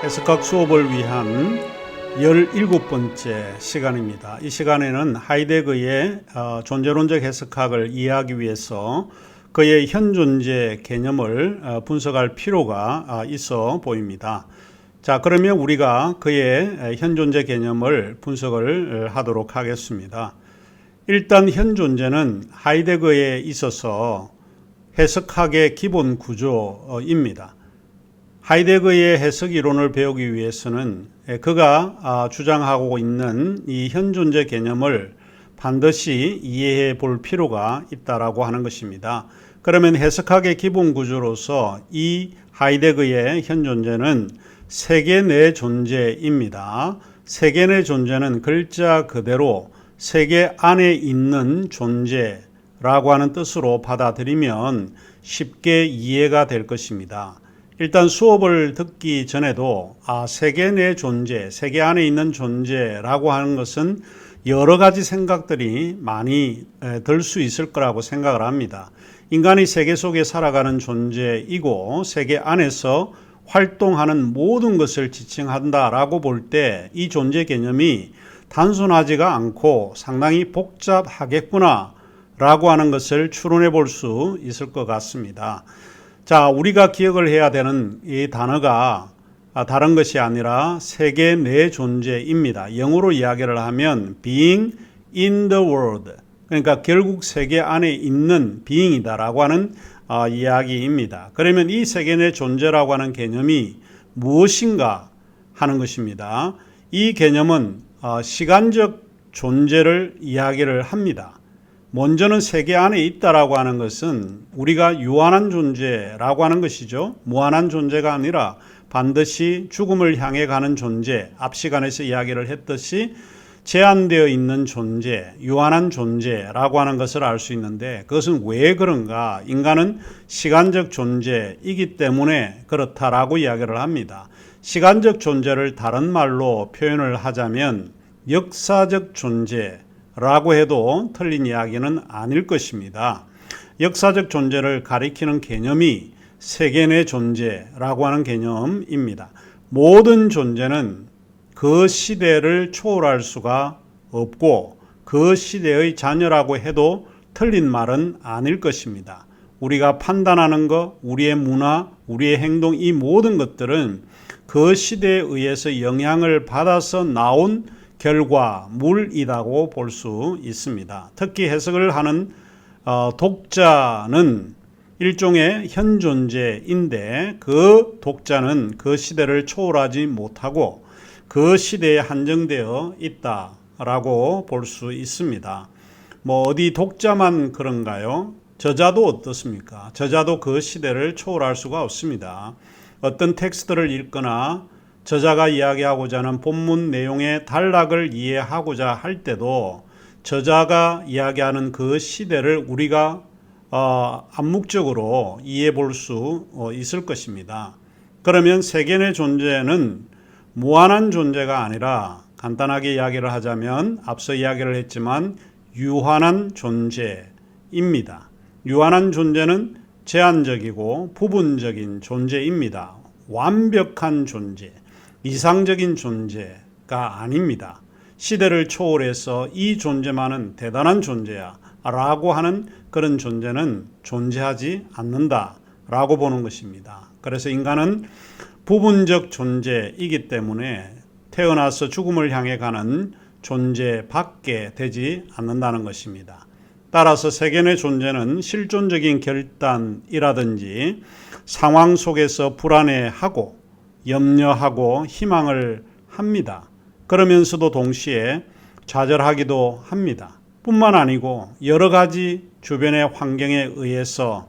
해석학 수업을 위한 17번째 시간입니다. 이 시간에는 하이데거의 존재론적 해석학을 이해하기 위해서 그의 현존재 개념을 분석할 필요가 있어 보입니다. 자, 그러면 우리가 그의 현존재 개념을 분석을 하도록 하겠습니다. 일단 현존재는 하이데거에 있어서 해석학의 기본 구조입니다. 하이데거의 해석 이론을 배우기 위해서는 그가 주장하고 있는 이 현존재 개념을 반드시 이해해 볼 필요가 있다라고 하는 것입니다. 그러면 해석학의 기본 구조로서 이 하이데거의 현존재는 세계 내 존재입니다. 세계 내 존재는 글자 그대로 세계 안에 있는 존재라고 하는 뜻으로 받아들이면 쉽게 이해가 될 것입니다. 일단 수업을 듣기 전에도 세계 내 존재, 세계 안에 있는 존재라고 하는 것은 여러 가지 생각들이 많이 들 수 있을 거라고 생각을 합니다. 인간이 세계 속에 살아가는 존재이고 세계 안에서 활동하는 모든 것을 지칭한다라고 볼 때 이 존재 개념이 단순하지가 않고 상당히 복잡하겠구나 라고 하는 것을 추론해 볼 수 있을 것 같습니다. 자, 우리가 기억을 해야 되는 이 단어가 다른 것이 아니라 세계 내 존재입니다. 영어로 이야기를 하면 being in the world, 그러니까 결국 세계 안에 있는 being이다라고 하는 이야기입니다. 그러면 이 세계 내 존재라고 하는 개념이 무엇인가 하는 것입니다. 이 개념은 시간적 존재를 이야기를 합니다. 먼저는 세계 안에 있다라고 하는 것은 우리가 유한한 존재라고 하는 것이죠. 무한한 존재가 아니라 반드시 죽음을 향해 가는 존재, 앞 시간에서 이야기를 했듯이 제한되어 있는 존재, 유한한 존재라고 하는 것을 알 수 있는데 그것은 왜 그런가? 인간은 시간적 존재이기 때문에 그렇다라고 이야기를 합니다. 시간적 존재를 다른 말로 표현을 하자면 역사적 존재 라고 해도 틀린 이야기는 아닐 것입니다. 역사적 존재를 가리키는 개념이 세계 내 존재라고 하는 개념입니다. 모든 존재는 그 시대를 초월할 수가 없고 그 시대의 자녀라고 해도 틀린 말은 아닐 것입니다. 우리가 판단하는 것, 우리의 문화, 우리의 행동, 이 모든 것들은 그 시대에 의해서 영향을 받아서 나온 결과물이라고 볼 수 있습니다. 특히 해석을 하는 독자는 일종의 현존재인데 그 독자는 그 시대를 초월하지 못하고 그 시대에 한정되어 있다라고 볼 수 있습니다. 어디 독자만 그런가요? 저자도 어떻습니까? 저자도 그 시대를 초월할 수가 없습니다. 어떤 텍스트를 읽거나 저자가 이야기하고자 하는 본문 내용의 단락을 이해하고자 할 때도 저자가 이야기하는 그 시대를 우리가 암묵적으로 이해해 볼 수 있을 것입니다. 그러면 세계 내 존재는 무한한 존재가 아니라 간단하게 이야기를 하자면 앞서 이야기를 했지만 유한한 존재입니다. 유한한 존재는 제한적이고 부분적인 존재입니다. 완벽한 존재, 이상적인 존재가 아닙니다. 시대를 초월해서 이 존재만은 대단한 존재야 라고 하는 그런 존재는 존재하지 않는다 라고 보는 것입니다. 그래서 인간은 부분적 존재이기 때문에 태어나서 죽음을 향해 가는 존재밖에 되지 않는다는 것입니다. 따라서 세계 내 존재는 실존적인 결단이라든지 상황 속에서 불안해하고 염려하고 희망을 합니다. 그러면서도 동시에 좌절하기도 합니다. 뿐만 아니고 여러 가지 주변의 환경에 의해서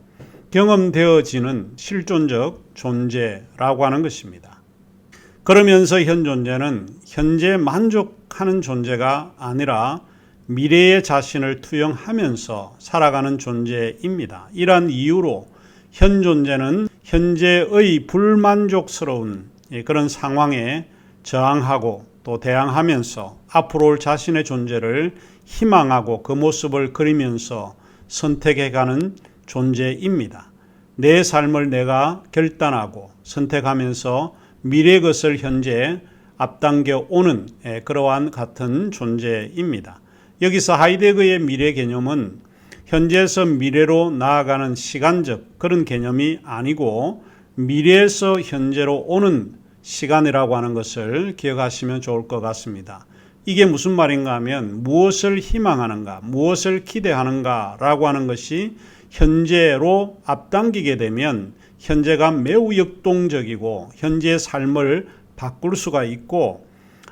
경험되어지는 실존적 존재라고 하는 것입니다. 그러면서 현존재는 현재 만족하는 존재가 아니라 미래의 자신을 투영하면서 살아가는 존재입니다. 이러한 이유로 현존재는 현재의 불만족스러운 그런 상황에 저항하고 또 대항하면서 앞으로 올 자신의 존재를 희망하고 그 모습을 그리면서 선택해가는 존재입니다. 내 삶을 내가 결단하고 선택하면서 미래의 것을 현재 앞당겨 오는 그러한 같은 존재입니다. 여기서 하이데거의 미래 개념은 현재에서 미래로 나아가는 시간적 그런 개념이 아니고 미래에서 현재로 오는 시간이라고 하는 것을 기억하시면 좋을 것 같습니다. 이게 무슨 말인가 하면 무엇을 희망하는가, 무엇을 기대하는가 라고 하는 것이 현재로 앞당기게 되면 현재가 매우 역동적이고 현재의 삶을 바꿀 수가 있고,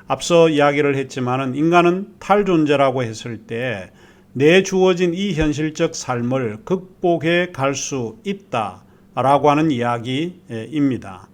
앞서 이야기를 했지만은 인간은 탈존재라고 했을 때 내 주어진 이 현실적 삶을 극복해 갈 수 있다라고 하는 이야기입니다.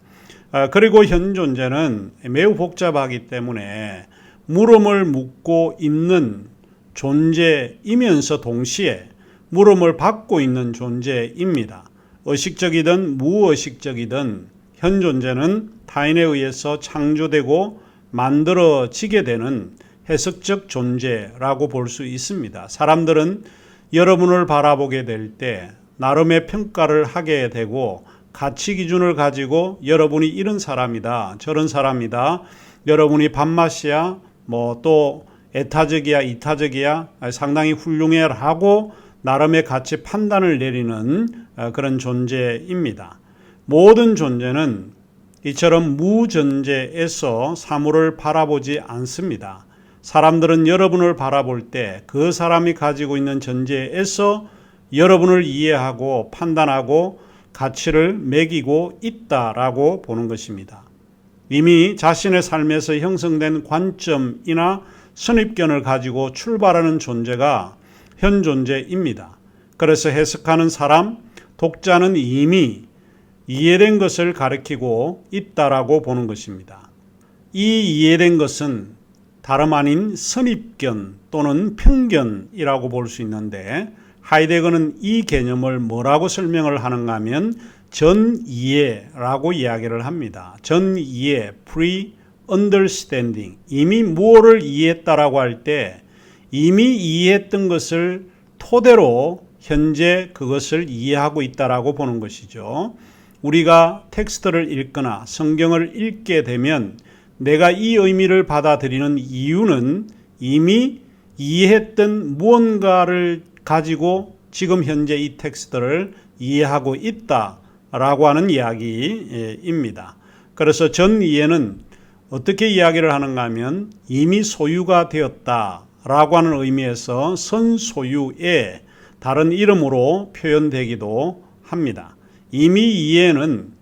그리고 현 존재는 매우 복잡하기 때문에 물음을 묻고 있는 존재이면서 동시에 물음을 받고 있는 존재입니다. 의식적이든 무의식적이든 현 존재는 타인에 의해서 창조되고 만들어지게 되는 해석적 존재라고 볼 수 있습니다. 사람들은 여러분을 바라보게 될 때 나름의 평가를 하게 되고 가치 기준을 가지고 여러분이 이런 사람이다, 저런 사람이다, 여러분이 밥맛이야, 또 애타적이야, 이타적이야, 상당히 훌륭해 하고 나름의 가치 판단을 내리는 그런 존재입니다. 모든 존재는 이처럼 무존재에서 사물을 바라보지 않습니다. 사람들은 여러분을 바라볼 때 그 사람이 가지고 있는 전제에서 여러분을 이해하고 판단하고 가치를 매기고 있다라고 보는 것입니다. 이미 자신의 삶에서 형성된 관점이나 선입견을 가지고 출발하는 존재가 현 존재입니다. 그래서 해석하는 사람, 독자는 이미 이해된 것을 가리키고 있다라고 보는 것입니다. 이 이해된 것은 다름 아닌 선입견 또는 편견이라고 볼 수 있는데, 하이데거는 이 개념을 뭐라고 설명을 하는가 하면 전이해라고 이야기를 합니다. 전이해, pre-understanding, 이미 무엇을 이해했다라고 할 때 이미 이해했던 것을 토대로 현재 그것을 이해하고 있다라고 보는 것이죠. 우리가 텍스트를 읽거나 성경을 읽게 되면 내가 이 의미를 받아들이는 이유는 이미 이해했던 무언가를 가지고 지금 현재 이 텍스트를 이해하고 있다라고 하는 이야기입니다. 그래서 전 이해는 어떻게 이야기를 하는가 하면 이미 소유가 되었다라고 하는 의미에서 선소유의 다른 이름으로 표현되기도 합니다. 이미 이해는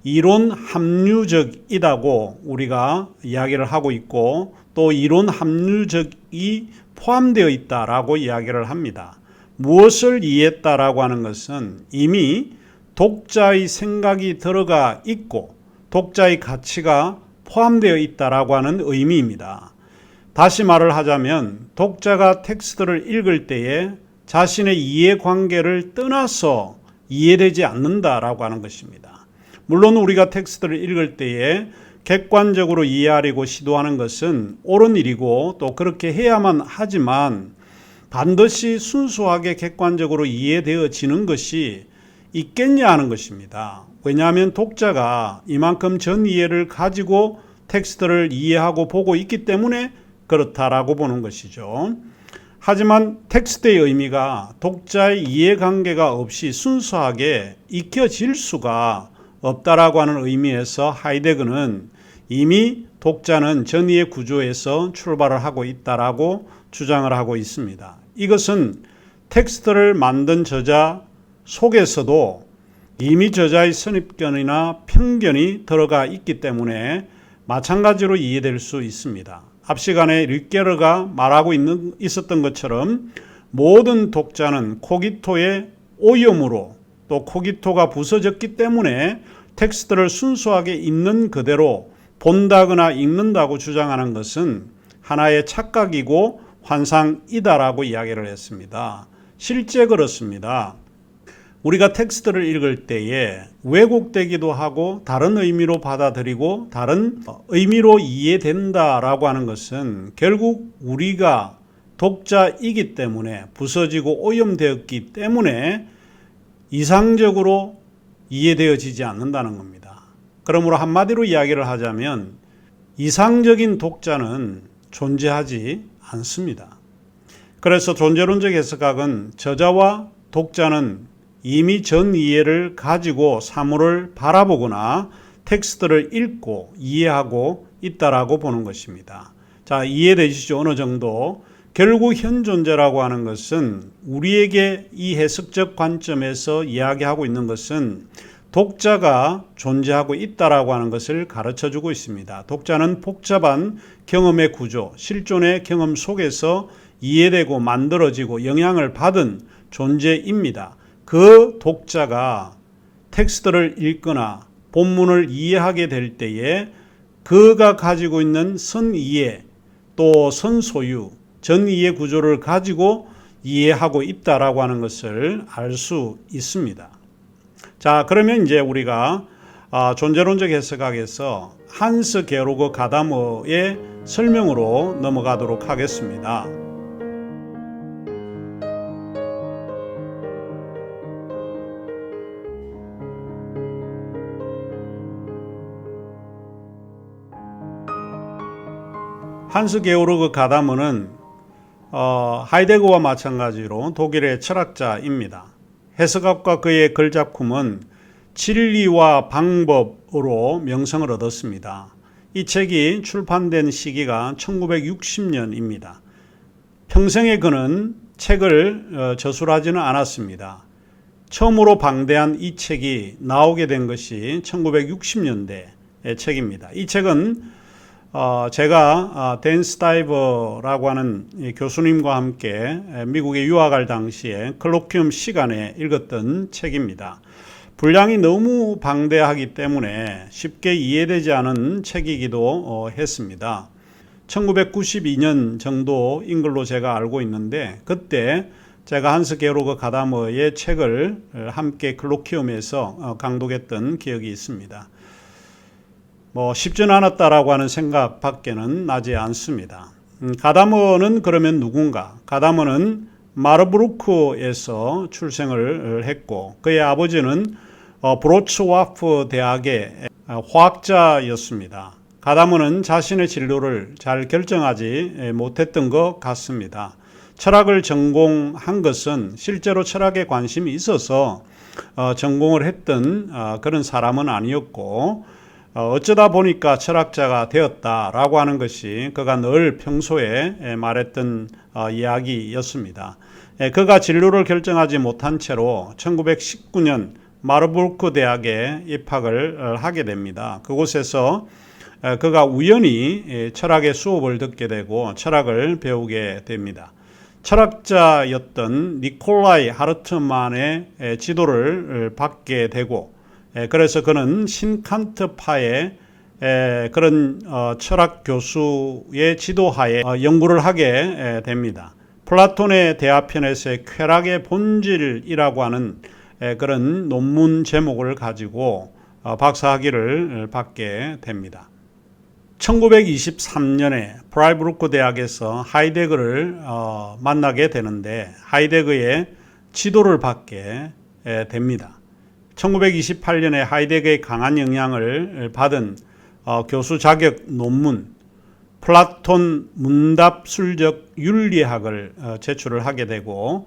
이론 합리적이다고 우리가 이야기를 하고 있고 또 이론 합리적이 포함되어 있다라고 이야기를 합니다. 무엇을 이해했다라고 하는 것은 이미 독자의 생각이 들어가 있고 독자의 가치가 포함되어 있다라고 하는 의미입니다. 다시 말을 하자면 독자가 텍스트를 읽을 때에 자신의 이해관계를 떠나서 이해되지 않는다라고 하는 것입니다. 물론 우리가 텍스트를 읽을 때에 객관적으로 이해하려고 시도하는 것은 옳은 일이고 또 그렇게 해야만 하지만 반드시 순수하게 객관적으로 이해되어지는 것이 있겠냐 하는 것입니다. 왜냐하면 독자가 이만큼 전 이해를 가지고 텍스트를 이해하고 보고 있기 때문에 그렇다라고 보는 것이죠. 하지만 텍스트의 의미가 독자의 이해관계가 없이 순수하게 익혀질 수가 없다라고 하는 의미에서 하이데거는 이미 독자는 전이의 구조에서 출발을 하고 있다라고 주장을 하고 있습니다. 이것은 텍스트를 만든 저자 속에서도 이미 저자의 선입견이나 편견이 들어가 있기 때문에 마찬가지로 이해될 수 있습니다. 앞 시간에 르케르가 말하고 있었던 것처럼 모든 독자는 코기토의 오염으로 또 코기토가 부서졌기 때문에 텍스트를 순수하게 있는 그대로 본다거나 읽는다고 주장하는 것은 하나의 착각이고 환상이다라고 이야기를 했습니다. 실제 그렇습니다. 우리가 텍스트를 읽을 때에 왜곡되기도 하고 다른 의미로 받아들이고 다른 의미로 이해된다라고 하는 것은 결국 우리가 독자이기 때문에 부서지고 오염되었기 때문에 이상적으로 이해되어지지 않는다는 겁니다. 그러므로 한마디로 이야기를 하자면 이상적인 독자는 존재하지 않습니다. 그래서 존재론적 해석학은 저자와 독자는 이미 전 이해를 가지고 사물을 바라보거나 텍스트를 읽고 이해하고 있다라고 보는 것입니다. 자, 이해되시죠? 어느 정도. 결국 현 존재라고 하는 것은 우리에게 이 해석적 관점에서 이야기하고 있는 것은 독자가 존재하고 있다라고 하는 것을 가르쳐주고 있습니다. 독자는 복잡한 경험의 구조, 실존의 경험 속에서 이해되고 만들어지고 영향을 받은 존재입니다. 그 독자가 텍스트를 읽거나 본문을 이해하게 될 때에 그가 가지고 있는 선이해 또 선소유, 전이해 구조를 가지고 이해하고 있다라고 하는 것을 알 수 있습니다. 자, 그러면 이제 우리가 존재론적 해석학에서 한스 게오르그 가다머의 설명으로 넘어가도록 하겠습니다. 한스 게오르그 가다머는 하이데거와 마찬가지로 독일의 철학자입니다. 해석학과 그의 글작품은 진리와 방법으로 명성을 얻었습니다. 이 책이 출판된 시기가 1960년입니다. 평생에 그는 책을 저술하지는 않았습니다. 처음으로 방대한 이 책이 나오게 된 것이 1960년대의 책입니다. 이 책은 제가 댄 스타이버라고 하는 교수님과 함께 미국에 유학할 당시에 컬로퀴움 시간에 읽었던 책입니다. 분량이 너무 방대하기 때문에 쉽게 이해되지 않은 책이기도 했습니다. 1992년 정도인 걸로 제가 알고 있는데 그때 제가 한스 게오르그 가다머의 책을 함께 컬로퀴움에서 강독했던 기억이 있습니다. 쉽지는 않았다라고 하는 생각 밖에는 나지 않습니다. 가다머는 그러면 누군가? 가다머는 마르부르크에서 출생을 했고 그의 아버지는 브로츠와프 대학의 화학자였습니다. 가다머는 자신의 진로를 잘 결정하지 못했던 것 같습니다. 철학을 전공한 것은 실제로 철학에 관심이 있어서 전공을 했던 그런 사람은 아니었고 어쩌다 보니까 철학자가 되었다라고 하는 것이 그가 늘 평소에 말했던 이야기였습니다. 그가 진로를 결정하지 못한 채로 1919년 마르부르크 대학에 입학을 하게 됩니다. 그곳에서 그가 우연히 철학의 수업을 듣게 되고 철학을 배우게 됩니다. 철학자였던 니콜라이 하르트만의 지도를 받게 되고 그래서 그는 신칸트파의 그런 철학 교수의 지도하에 연구를 하게 됩니다. 플라톤의 대화편에서의 쾌락의 본질이라고 하는 그런 논문 제목을 가지고 박사학위를 받게 됩니다. 1923년에 프라이부르크 대학에서 하이데거를 만나게 되는데 하이데거의 지도를 받게 됩니다. 1928년에 하이데거의 강한 영향을 받은 교수 자격 논문 플라톤 문답술적 윤리학을 제출을 하게 되고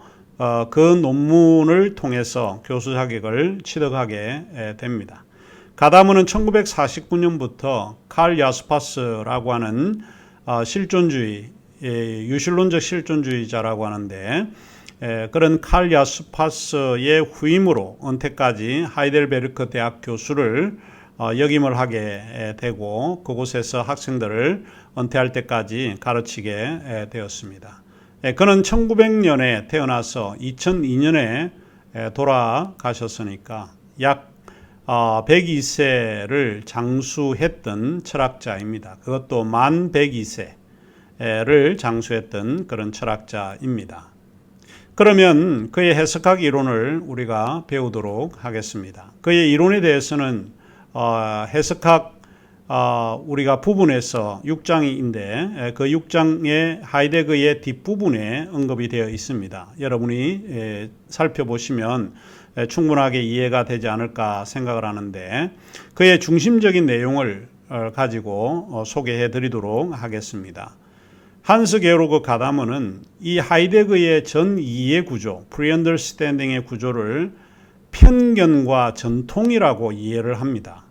그 논문을 통해서 교수 자격을 취득하게 됩니다. 가다머는 1949년부터 칼 야스파스라고 하는 실존주의, 유실론적 실존주의자라고 하는데 그런 칼 야스파스의 후임으로 은퇴까지 하이델베르크 대학 교수를 역임을 하게 되고 그곳에서 학생들을 은퇴할 때까지 가르치게 되었습니다. 그는 1900년에 태어나서 2002년에 돌아가셨으니까 약 102세를 장수했던 철학자입니다. 그것도 만 102세를 장수했던 그런 철학자입니다. 그러면 그의 해석학 이론을 우리가 배우도록 하겠습니다. 그의 이론에 대해서는 해석학 우리가 부분에서 6장인데 그 6장의 하이데거의 뒷부분에 언급이 되어 있습니다. 여러분이 살펴보시면 충분하게 이해가 되지 않을까 생각을 하는데 그의 중심적인 내용을 가지고 소개해 드리도록 하겠습니다. 한스 게오르그 가다머는 이 하이데거의 전 이해 구조, 프리언더스탠딩의 구조를 편견과 전통이라고 이해를 합니다.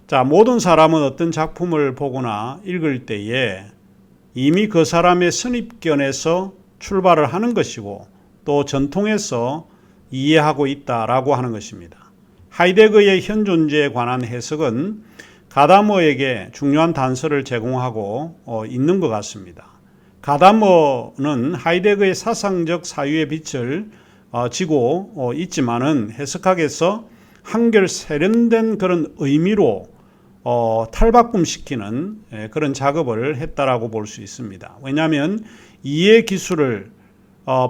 자, 모든 사람은 어떤 작품을 보거나 읽을 때에 이미 그 사람의 선입견에서 출발을 하는 것이고 또 전통에서 이해하고 있다라고 하는 것입니다. 하이데거의 현 존재에 관한 해석은 가다머에게 중요한 단서를 제공하고 있는 것 같습니다. 가다머는 하이데거의 사상적 사유의 빛을 지고 있지만은 해석학에서 한결 세련된 그런 의미로 탈바꿈시키는 그런 작업을 했다라고 볼 수 있습니다. 왜냐하면 이해 기술을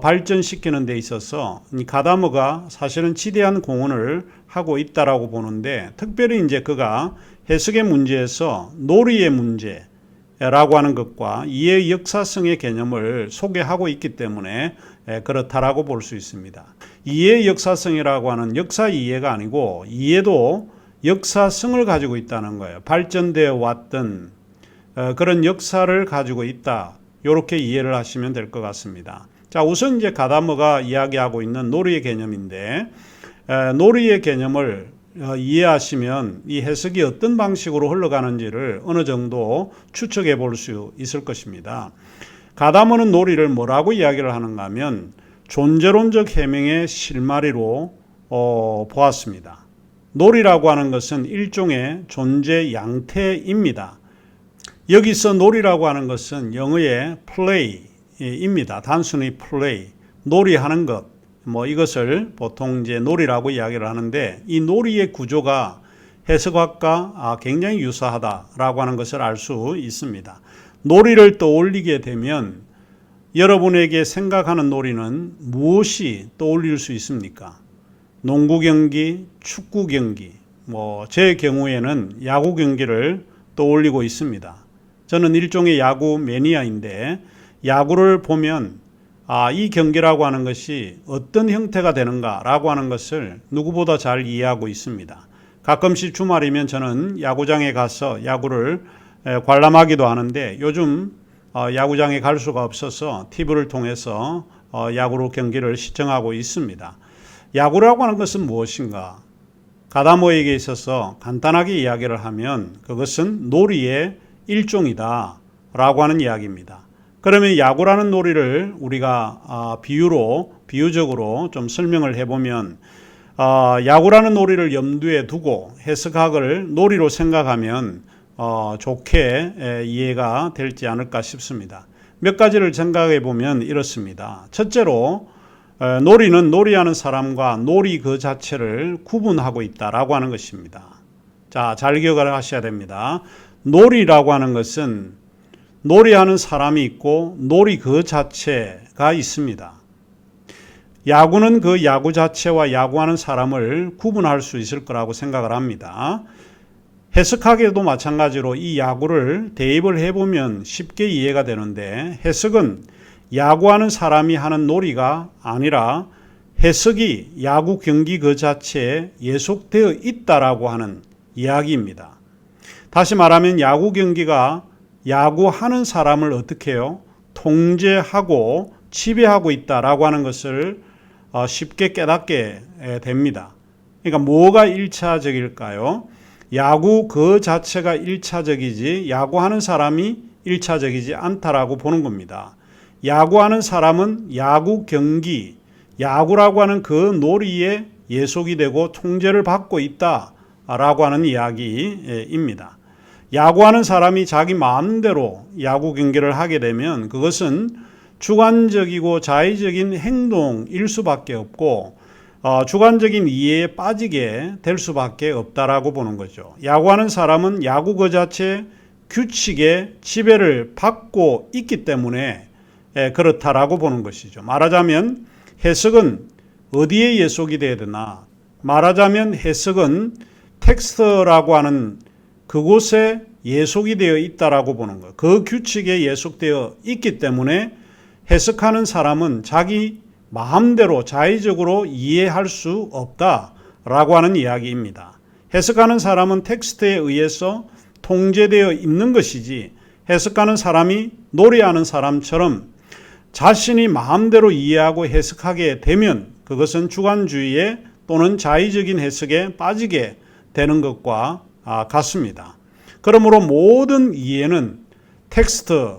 발전시키는 데 있어서 가다머가 사실은 지대한 공헌을 하고 있다라고 보는데 특별히 이제 그가 해석의 문제에서 놀이의 문제라고 하는 것과 이해의 역사성의 개념을 소개하고 있기 때문에 그렇다라고 볼 수 있습니다. 이해의 역사성이라고 하는 역사 이해가 아니고 이해도 역사성을 가지고 있다는 거예요. 발전되어 왔던 그런 역사를 가지고 있다. 이렇게 이해를 하시면 될 것 같습니다. 자, 우선 이제 가다머가 이야기하고 있는 놀이의 개념인데 놀이의 개념을 이해하시면 이 해석이 어떤 방식으로 흘러가는지를 어느 정도 추측해 볼 수 있을 것입니다. 가다머는 놀이를 뭐라고 이야기를 하는가 하면 존재론적 해명의 실마리로 보았습니다. 놀이라고 하는 것은 일종의 존재 양태입니다. 여기서 놀이라고 하는 것은 영어의 play입니다. 단순히 play, 놀이하는 것, 이것을 보통 이제 놀이라고 이야기를 하는데 이 놀이의 구조가 해석학과 굉장히 유사하다라고 하는 것을 알 수 있습니다. 놀이를 떠올리게 되면 여러분에게 생각하는 놀이는 무엇이 떠올릴 수 있습니까? 농구 경기, 축구 경기, 제 경우에는 야구 경기를 떠올리고 있습니다. 저는 일종의 야구 매니아인데 야구를 보면 이 경기라고 하는 것이 어떤 형태가 되는가라고 하는 것을 누구보다 잘 이해하고 있습니다. 가끔씩 주말이면 저는 야구장에 가서 야구를 관람하기도 하는데 요즘 야구장에 갈 수가 없어서 TV를 통해서 야구 경기를 시청하고 있습니다. 야구라고 하는 것은 무엇인가? 가다머에게 있어서 간단하게 이야기를 하면 그것은 놀이의 일종이다 라고 하는 이야기입니다. 그러면 야구라는 놀이를 우리가 비유적으로 좀 설명을 해보면 야구라는 놀이를 염두에 두고 해석학을 놀이로 생각하면 좋게 이해가 될지 않을까 싶습니다. 몇 가지를 생각해 보면 이렇습니다. 첫째로 놀이는 놀이하는 사람과 놀이 그 자체를 구분하고 있다라고 하는 것입니다. 자, 잘 기억을 하셔야 됩니다. 놀이라고 하는 것은 놀이하는 사람이 있고 놀이 그 자체가 있습니다. 야구는 그 야구 자체와 야구하는 사람을 구분할 수 있을 거라고 생각을 합니다. 해석학에도 마찬가지로 이 야구를 대입을 해보면 쉽게 이해가 되는데 해석은 야구하는 사람이 하는 놀이가 아니라 해석이 야구 경기 그 자체에 예속되어 있다라고 하는 이야기입니다. 다시 말하면 야구 경기가 야구하는 사람을 어떻게 해요? 통제하고 지배하고 있다라고 하는 것을 쉽게 깨닫게 됩니다. 그러니까 뭐가 1차적일까요? 야구 그 자체가 1차적이지 야구하는 사람이 1차적이지 않다라고 보는 겁니다. 야구하는 사람은 야구 경기, 야구라고 하는 그 놀이에 예속이 되고 통제를 받고 있다라고 하는 이야기입니다. 야구하는 사람이 자기 마음대로 야구 경기를 하게 되면 그것은 주관적이고 자의적인 행동일 수밖에 없고 주관적인 이해에 빠지게 될 수밖에 없다라고 보는 거죠. 야구하는 사람은 야구 그 자체 규칙에 지배를 받고 있기 때문에 그렇다라고 보는 것이죠. 말하자면 해석은 어디에 예속이 되어야 되나? 말하자면 해석은 텍스트라고 하는 그곳에 예속이 되어 있다라고 보는 거예요. 그 규칙에 예속되어 있기 때문에 해석하는 사람은 자기 마음대로 자의적으로 이해할 수 없다라고 하는 이야기입니다. 해석하는 사람은 텍스트에 의해서 통제되어 있는 것이지 해석하는 사람이 노래하는 사람처럼 자신이 마음대로 이해하고 해석하게 되면 그것은 주관주의에 또는 자의적인 해석에 빠지게 되는 것과 같습니다. 그러므로 모든 이해는 텍스트,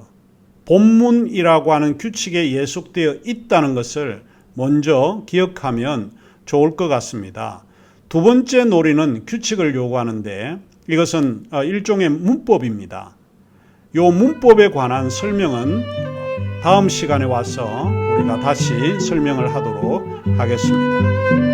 본문이라고 하는 규칙에 예속되어 있다는 것을 먼저 기억하면 좋을 것 같습니다. 두 번째 논리는 규칙을 요구하는데 이것은 일종의 문법입니다. 이 문법에 관한 설명은 다음 시간에 와서 우리가 다시 설명을 하도록 하겠습니다.